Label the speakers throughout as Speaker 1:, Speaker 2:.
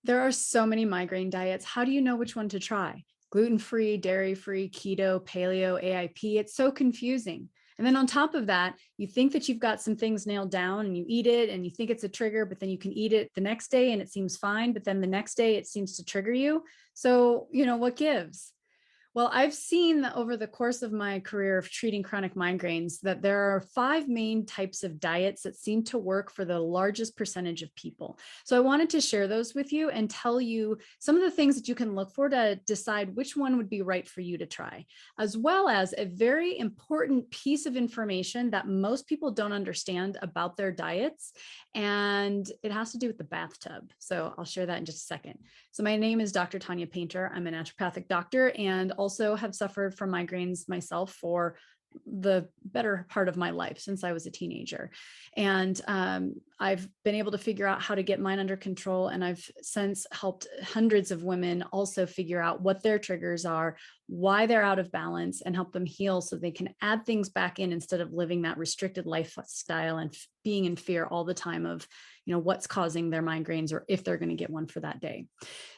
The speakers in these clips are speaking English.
Speaker 1: There are so many migraine diets. How do you know which one to try? Gluten-free, dairy-free, keto, paleo, AIP. It's so confusing. And then on top of that, you think that you've got some things nailed down and you eat it and you think it's a trigger, but then you can eat it the next day and it seems fine. But then the next day it seems to trigger you. So, what gives? Well, I've seen that over the course of my career of treating chronic migraines that there are five main types of diets that seem to work for the largest percentage of people. So I wanted to share those with you and tell you some of the things that you can look for to decide which one would be right for you to try, as well as a very important piece of information that most people don't understand about their diets. And it has to do with the bathtub. So I'll share that in just a second. So my name is Dr. Tanya Paynter. I'm a naturopathic doctor and also have suffered from migraines myself for the better part of my life since I was a teenager. And I've been able to figure out how to get mine under control. And I've since helped hundreds of women also figure out what their triggers are, why they're out of balance, and help them heal so they can add things back in instead of living that restricted lifestyle and being in fear all the time of, what's causing their migraines or if they're going to get one for that day.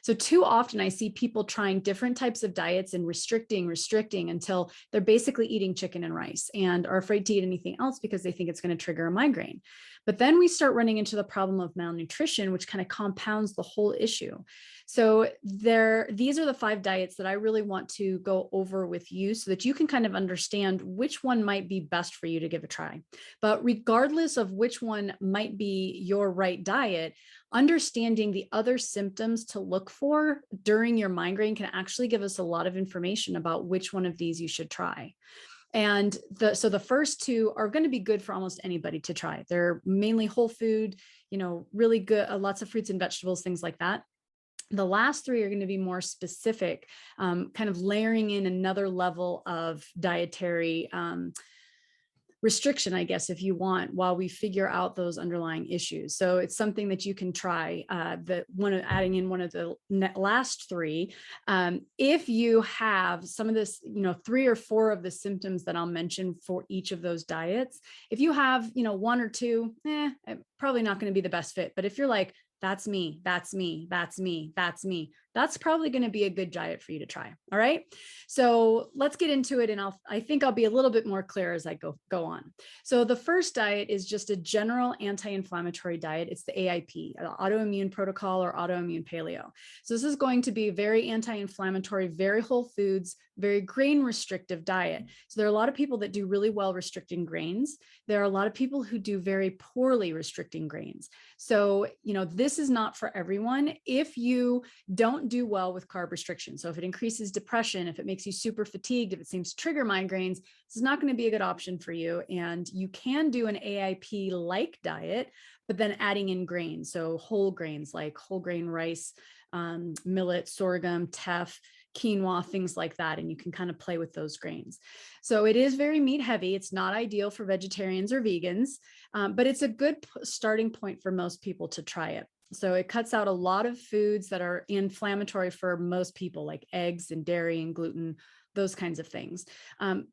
Speaker 1: So too often I see people trying different types of diets and restricting until they're basically eating chicken and rice and are afraid to eat anything else because they think it's going to trigger a migraine. But then we start running into the problem of malnutrition, which kind of compounds the whole issue. So these are the five diets that I really want to go over with you so that you can kind of understand which one might be best for you to give a try. But regardless of which one might be your right diet, understanding the other symptoms to look for during your migraine can actually give us a lot of information about which one of these you should try. And so the first two are going to be good for almost anybody to try. They're mainly whole food, really good, lots of fruits and vegetables, things like that. The last three are going to be more specific, kind of layering in another level of dietary restriction, I guess, if you want, while we figure out those underlying issues. So it's something that you can try. Adding in one of the last three, if you have some of this, three or four of the symptoms that I'll mention for each of those diets, if you have, one or two, probably not going to be the best fit. But if you're like, that's me, that's me, that's me, that's me, that's probably going to be a good diet for you to try. All right. So let's get into it. And I think I'll be a little bit more clear as I go on. So the first diet is just a general anti-inflammatory diet. It's the AIP, autoimmune protocol or autoimmune paleo. So this is going to be very anti-inflammatory, very whole foods, very grain restrictive diet. So there are a lot of people that do really well restricting grains. There are a lot of people who do very poorly restricting grains. So, this is not for everyone. If you don't do well with carb restriction, so if it increases depression, if it makes you super fatigued, if it seems to trigger migraines, this is not going to be a good option for you. And you can do an AIP-like diet, but then adding in grains. So whole grains like whole grain rice, millet, sorghum, teff, quinoa, things like that. And you can kind of play with those grains. So it is very meat heavy. It's not ideal for vegetarians or vegans, but it's a good starting point for most people to try it. So it cuts out a lot of foods that are inflammatory for most people, like eggs and dairy and gluten, those kinds of things.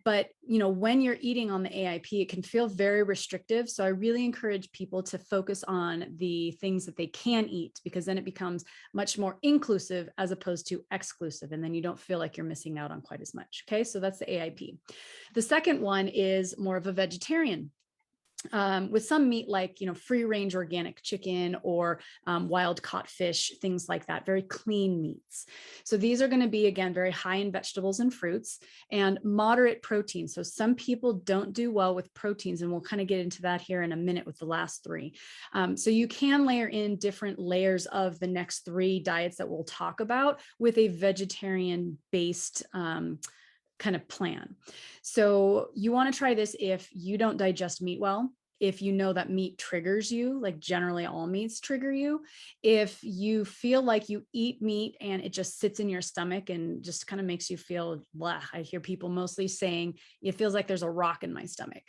Speaker 1: But, when you're eating on the AIP, it can feel very restrictive. So I really encourage people to focus on the things that they can eat, because then it becomes much more inclusive as opposed to exclusive. And then you don't feel like you're missing out on quite as much. Okay. So that's the AIP. The second one is more of a vegetarian. With some meat like, free range organic chicken or wild caught fish, things like that, very clean meats. So these are going to be, again, very high in vegetables and fruits and moderate protein. So some people don't do well with proteins, and we'll kind of get into that here in a minute with the last three. So you can layer in different layers of the next three diets that we'll talk about with a vegetarian based kind of plan. So you want to try this if you don't digest meat well, if you know that meat triggers you, like generally all meats trigger you, if you feel like you eat meat and it just sits in your stomach and just kind of makes you feel blah. I hear people mostly saying it feels like there's a rock in my stomach.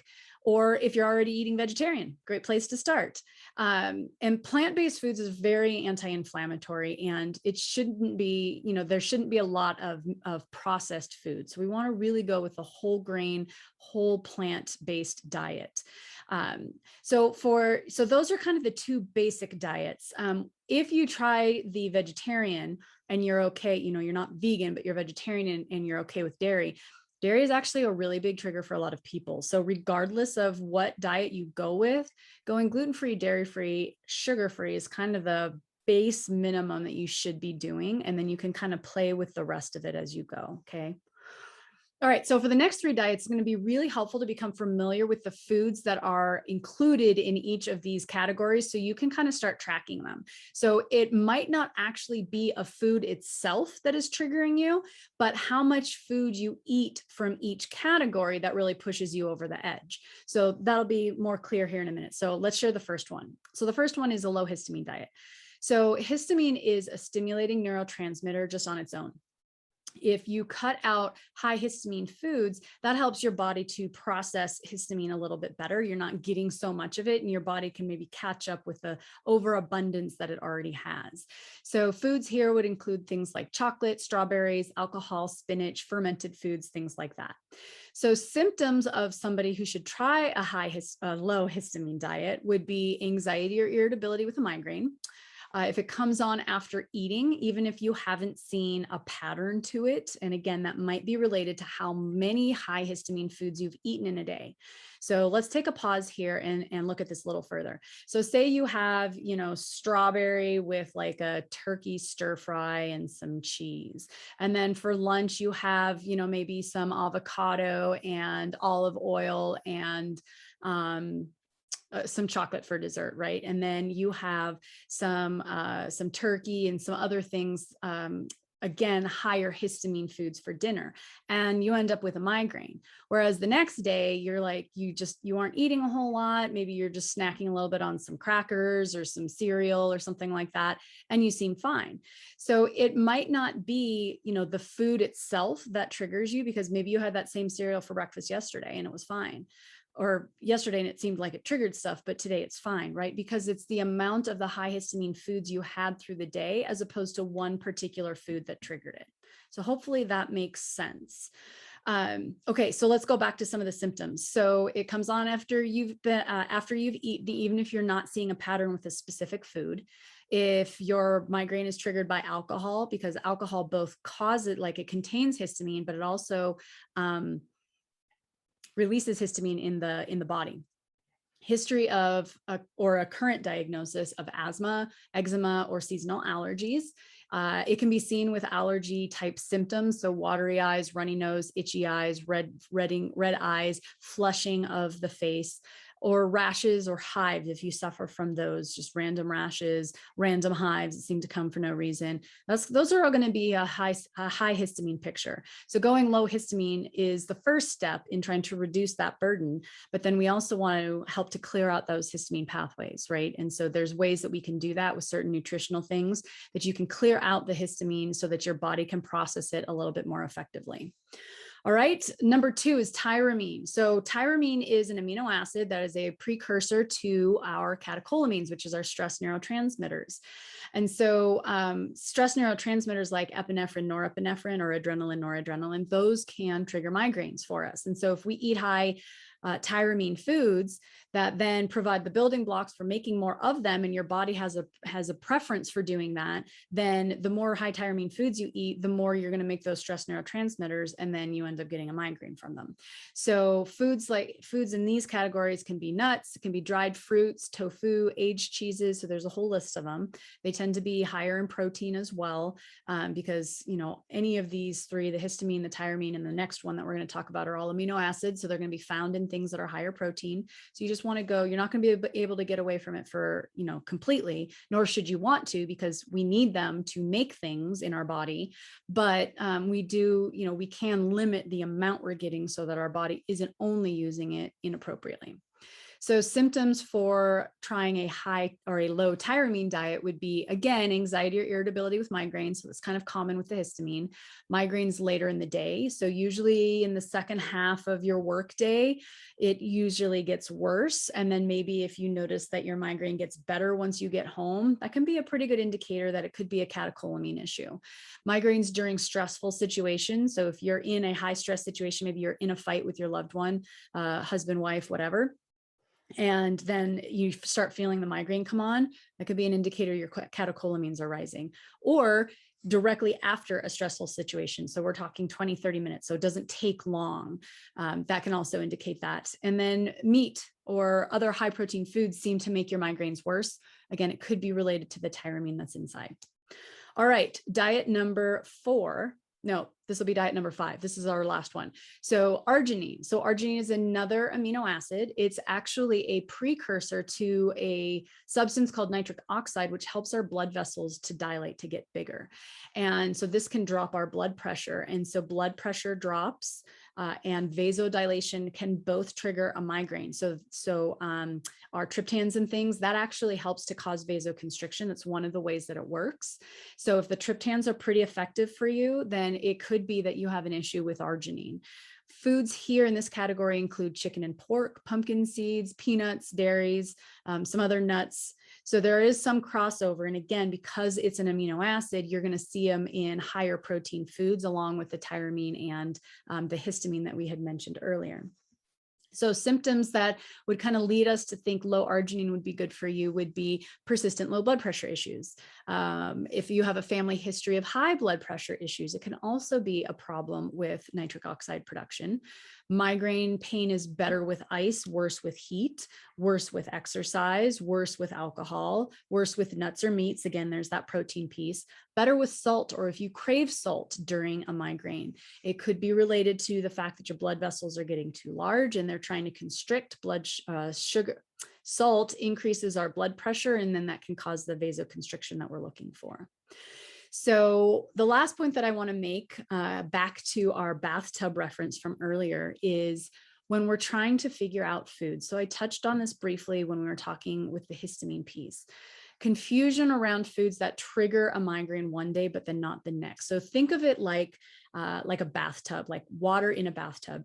Speaker 1: Or if you're already eating vegetarian, great place to start. And plant-based foods is very anti-inflammatory, and it shouldn't be, there shouldn't be a lot of processed food. So we want to really go with a whole grain, whole plant-based diet. So those are kind of the two basic diets. if you try the vegetarian and you're okay, you're not vegan, but you're vegetarian and you're okay with dairy, dairy is actually a really big trigger for a lot of people. So regardless of what diet you go with, going gluten-free, dairy-free, sugar-free is kind of the base minimum that you should be doing. And then you can kind of play with the rest of it as you go. Okay. All right, so for the next 3 diets, it's going to be really helpful to become familiar with the foods that are included in each of these categories so you can kind of start tracking them. So it might not actually be a food itself that is triggering you, but how much food you eat from each category that really pushes you over the edge. So that'll be more clear here in a minute. So let's share the first one. So the first one is a low histamine diet. So histamine is a stimulating neurotransmitter just on its own. If you cut out high histamine foods, that helps your body to process histamine a little bit better. You're not getting so much of it, and your body can maybe catch up with the overabundance that it already has. So foods here would include things like chocolate, strawberries, alcohol, spinach, fermented foods, things like that. So symptoms of somebody who should try a low histamine diet would be anxiety or irritability with a migraine. If it comes on after eating, even if you haven't seen a pattern to it, and again, that might be related to how many high histamine foods you've eaten in a day. So let's take a pause here and look at this a little further. So say you have, strawberry with like a turkey stir fry and some cheese. And then for lunch, you have, maybe some avocado and olive oil and some chocolate for dessert, right? And then you have some turkey and some other things, again, higher histamine foods for dinner, and you end up with a migraine. Whereas the next day, you're like, you aren't eating a whole lot. Maybe you're just snacking a little bit on some crackers or some cereal or something like that, and you seem fine. So it might not be, the food itself that triggers you, because maybe you had that same cereal for breakfast yesterday and it was fine, or yesterday and it seemed like it triggered stuff, but today it's fine, right? Because it's the amount of the high histamine foods you had through the day as opposed to one particular food that triggered it. So hopefully that makes sense. Okay, so let's go back to some of the symptoms. So it comes on after you've eaten, even if you're not seeing a pattern with a specific food. If your migraine is triggered by alcohol, because alcohol both it contains histamine, but it also releases histamine in the body. History of a current diagnosis of asthma, eczema, or seasonal allergies. It can be seen with allergy type symptoms. So watery eyes, runny nose, itchy eyes, red eyes, flushing of the face, or rashes or hives. If you suffer from those, just random rashes, random hives that seem to come for no reason, those are all going to be a high histamine picture. So going low histamine is the first step in trying to reduce that burden. But then we also want to help to clear out those histamine pathways, right? And so there's ways that we can do that with certain nutritional things that you can clear out the histamine so that your body can process it a little bit more effectively. All right, number 2 is tyramine. So tyramine is an amino acid that is a precursor to our catecholamines, which is our stress neurotransmitters. And so stress neurotransmitters like epinephrine, norepinephrine, or adrenaline, noradrenaline, those can trigger migraines for us. And so if we eat high tyramine foods that then provide the building blocks for making more of them, and your body has a preference for doing that, then the more high tyramine foods you eat, the more you're going to make those stress neurotransmitters, and then you end up getting a migraine from them. So foods in these categories can be nuts, it can be dried fruits, tofu, aged cheeses. So there's a whole list of them. They tend to be higher in protein as well, because any of these 3, the histamine, the tyramine, and the next one that we're going to talk about, are all amino acids. So they're going to be found in things that are higher protein. So you just want to go, you're not going to be able to get away from it for, completely, nor should you want to, because we need them to make things in our body. But we can limit the amount we're getting so that our body isn't only using it inappropriately. So symptoms for trying a high or a low tyramine diet would be, again, anxiety or irritability with migraines. So it's kind of common with the histamine. Migraines later in the day. So usually in the second half of your work day, it usually gets worse. And then maybe if you notice that your migraine gets better once you get home, that can be a pretty good indicator that it could be a catecholamine issue. Migraines during stressful situations. So if you're in a high stress situation, maybe you're in a fight with your loved one, husband, wife, whatever, and then you start feeling the migraine come on, that could be an indicator your catecholamines are rising. Or directly after a stressful situation. So we're talking 20, 30 minutes. So it doesn't take long. That can also indicate that. And then meat or other high protein foods seem to make your migraines worse. Again, it could be related to the tyramine that's inside. All right, diet number 4. No, this will be diet number 5. This is our last one. So arginine. So arginine is another amino acid. It's actually a precursor to a substance called nitric oxide, which helps our blood vessels to dilate, to get bigger. And so this can drop our blood pressure. And so blood pressure drops and vasodilation can both trigger a migraine. So our triptans and things, that actually helps to cause vasoconstriction. That's one of the ways that it works. So if the triptans are pretty effective for you, then it could be that you have an issue with arginine. Foods here in this category include chicken and pork, pumpkin seeds, peanuts, dairies, some other nuts. So there is some crossover. And again, because it's an amino acid, you're going to see them in higher protein foods along with the tyramine and the histamine that we had mentioned earlier. So symptoms that would kind of lead us to think low arginine would be good for you would be persistent low blood pressure issues. If you have a family history of high blood pressure issues, it can also be a problem with nitric oxide production. Migraine pain is better with ice, worse with heat, worse with exercise, worse with alcohol, worse with nuts or meats. Again, there's that protein piece. Better with salt, or if you crave salt during a migraine. It could be related to the fact that your blood vessels are getting too large and they're trying to constrict blood sugar. Salt increases our blood pressure, and then that can cause the vasoconstriction that we're looking for. So the last point that I want to make, back to our bathtub reference from earlier, is when we're trying to figure out food. So I touched on this briefly when we were talking with the histamine piece. Confusion around foods that trigger a migraine one day, but then not the next. So think of it like a bathtub, like water in a bathtub.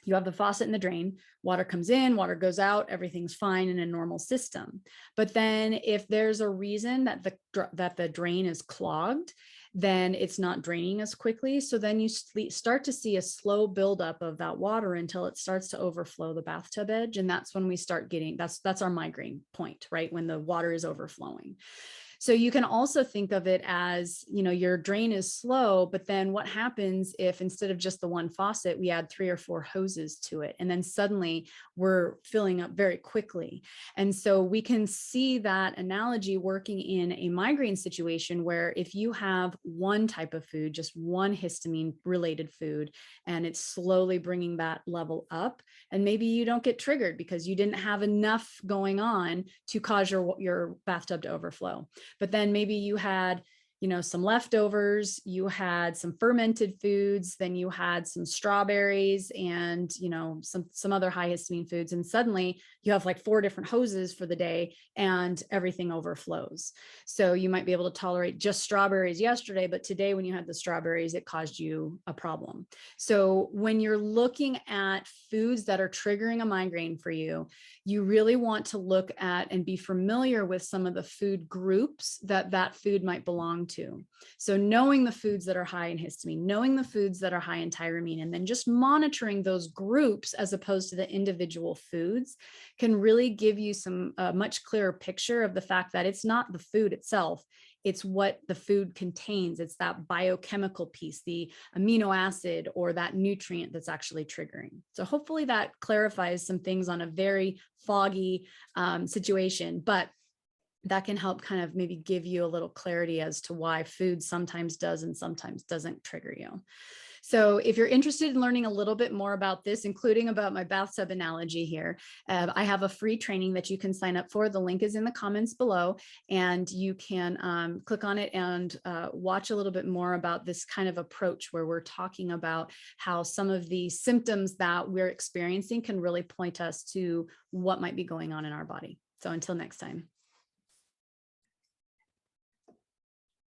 Speaker 1: You have the faucet and the drain, water comes in, water goes out, everything's fine in a normal system. But then if there's a reason that the drain is clogged, then it's not draining as quickly. So then you start to see a slow buildup of that water until it starts to overflow the bathtub edge. And that's when we start getting, that's our migraine point, right? When the water is overflowing. So you can also think of it as, your drain is slow, but then what happens if instead of just the one faucet, we add 3 or 4 hoses to it, and then suddenly we're filling up very quickly. And so we can see that analogy working in a migraine situation where if you have one type of food, just one histamine related food, and it's slowly bringing that level up, and maybe you don't get triggered because you didn't have enough going on to cause your bathtub to overflow. But then maybe you had, some leftovers, you had some fermented foods, then you had some strawberries and, some other high histamine foods. And suddenly you have like 4 different hoses for the day and everything overflows. So you might be able to tolerate just strawberries yesterday, but today when you had the strawberries, it caused you a problem. So when you're looking at foods that are triggering a migraine for you, you really want to look at and be familiar with some of the food groups that food might belong to. So knowing the foods that are high in histamine, knowing the foods that are high in tyramine, and then just monitoring those groups as opposed to the individual foods can really give you a much clearer picture of the fact that it's not the food itself, it's what the food contains. It's that biochemical piece, the amino acid or that nutrient that's actually triggering. So hopefully that clarifies some things on a very foggy situation, but that can help kind of maybe give you a little clarity as to why food sometimes does and sometimes doesn't trigger you. So if you're interested in learning a little bit more about this, including about my bathtub analogy here, I have a free training that you can sign up for. The link is in the comments below, and you can click on it and watch a little bit more about this kind of approach where we're talking about how some of the symptoms that we're experiencing can really point us to what might be going on in our body. So until next time.